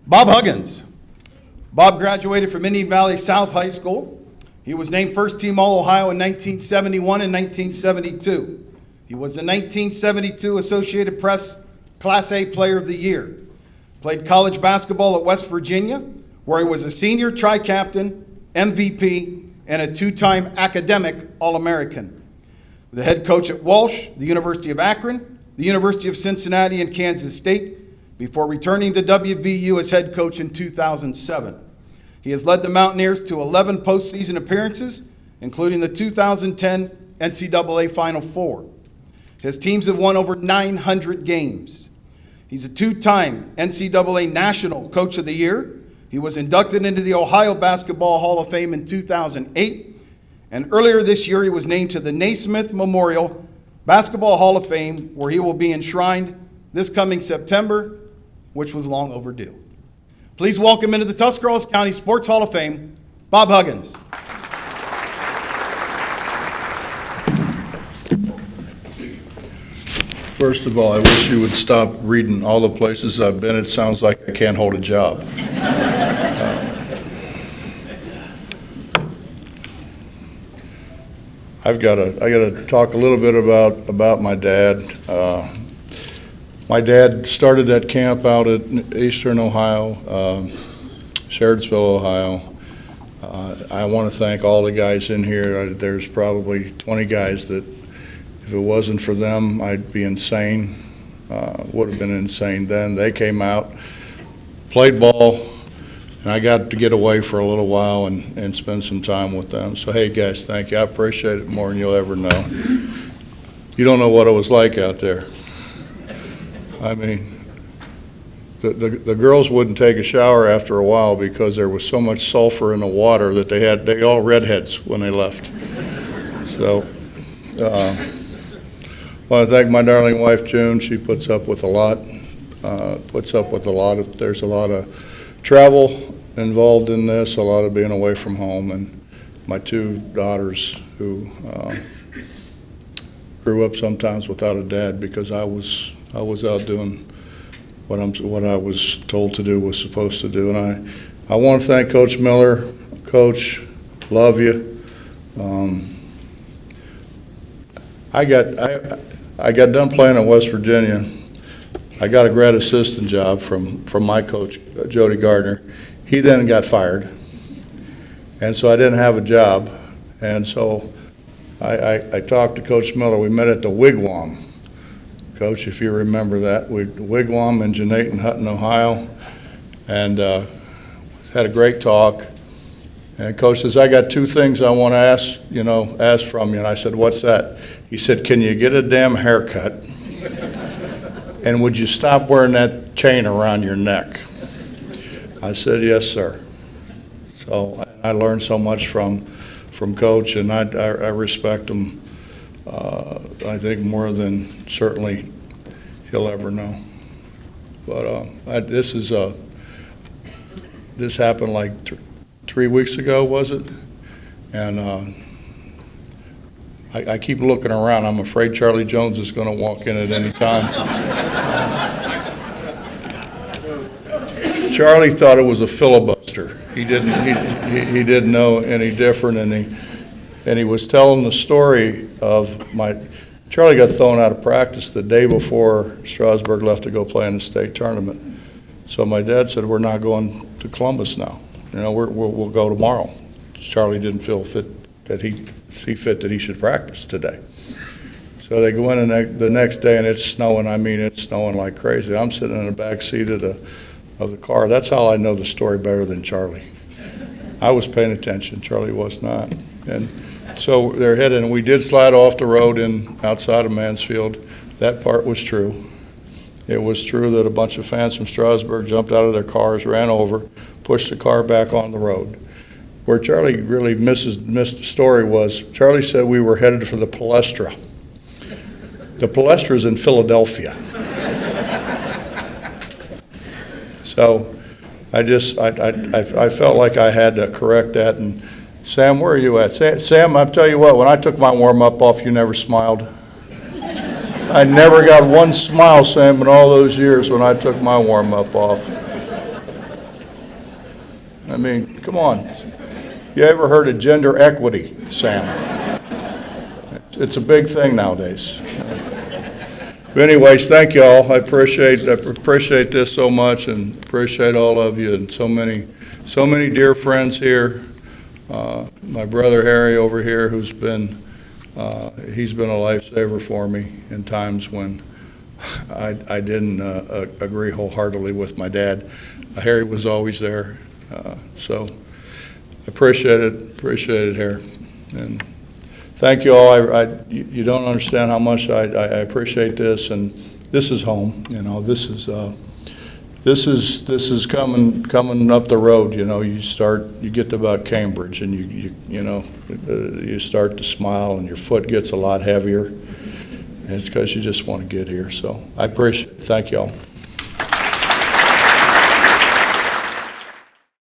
Bob Huggins. Bob graduated from Indian Valley South High School. He was named First Team All-Ohio in 1971 and 1972. He was the 1972 Associated Press Class A Player of the Year. Played college basketball at West Virginia, where he was a senior tri-captain, MVP, and a two-time academic All-American. The head coach at Walsh, the University of Akron, the University of Cincinnati, and Kansas State, before returning to WVU as head coach in 2007. He has led the Mountaineers to 11 postseason appearances, including the 2010 NCAA Final Four. His teams have won over 900 games. He's a two-time NCAA National Coach of the Year. He was inducted into the Ohio Basketball Hall of Fame in 2008. And earlier this year, he was named to the Naismith Memorial Basketball Hall of Fame, where he will be enshrined this coming September, which was long overdue. Please welcome into the Tuscarawas County Sports Hall of Fame, Bob Huggins. First of all, I wish you would stop reading all the places I've been. It sounds like I can't hold a job. I got to talk a little bit about my dad. My dad started that camp out at Eastern Ohio, Sherrdsville, Ohio. I want to thank all the guys in here. There's probably 20 guys that, if it wasn't for them, I'd be insane. Would have been insane then. They came out, played ball, and I got to get away for a little while and spend some time with them. So, hey, guys, thank you. I appreciate it more than you'll ever know. You don't know what it was like out there. I mean, the girls wouldn't take a shower after a while because there was so much sulfur in the water that they all redheads when they left. So, I want to thank my darling wife, June. She puts up with a lot, there's a lot of travel involved in this, a lot of being away from home, and my two daughters who grew up sometimes without a dad because I was out doing what I was told to do, was supposed to do. And I want to thank Coach Miller. Coach, love you. I got done playing in West Virginia. I got a grad assistant job from my coach, Jody Gardner. He then got fired, and so I didn't have a job. And so I talked to Coach Miller. We met at the Wigwam. Coach, if you remember that, we Wigwam in Jeanette, Hutton, Ohio, and had a great talk. And Coach says, I got two things I want to ask from you. And I said, what's that? He said, can you get a damn haircut? And would you stop wearing that chain around your neck? I said, yes, sir. So I learned so much from Coach, and I respect him. I think more than certainly he'll ever know. But this happened like 3 weeks ago, was it? And I keep looking around. I'm afraid Charlie Jones is going to walk in at any time. Charlie thought it was a filibuster. He didn't know any different, and he was telling the story of Charlie got thrown out of practice the day before Strasburg left to go play in the state tournament. So my dad said, we're not going to Columbus now. We'll go tomorrow. Charlie didn't feel fit that he should practice today. So they go in the next day, and it's snowing. I mean, it's snowing like crazy. I'm sitting in the back seat of the car. That's how I know the story better than Charlie. I was paying attention. Charlie was not. And so they're heading, and we did slide off the road outside of Mansfield. That part was true. It was true that a bunch of fans from Strasburg jumped out of their cars, ran over, pushed the car back on the road. Where Charlie really missed the story was, Charlie said we were headed for the Palestra. The Palestra is in Philadelphia. So I felt like I had to correct that. And Sam, where are you at? Sam, I'll tell you what, when I took my warm-up off, you never smiled. I never got one smile, Sam, in all those years when I took my warm-up off. I mean, come on. You ever heard of gender equity, Sam? It's a big thing nowadays. But anyways, thank you all. I appreciate this so much, and appreciate all of you, and so many dear friends here. My brother Harry over here, who's been he's been a lifesaver for me in times when I didn't agree wholeheartedly with my dad. Harry was always there, so I appreciate it, Harry, and thank you all. You don't understand how much I appreciate this, and this is home. You know, this is coming up the road. You know, you get to about Cambridge, and you start to smile, and your foot gets a lot heavier. And it's because you just want to get here. So I appreciate it. Thank you all.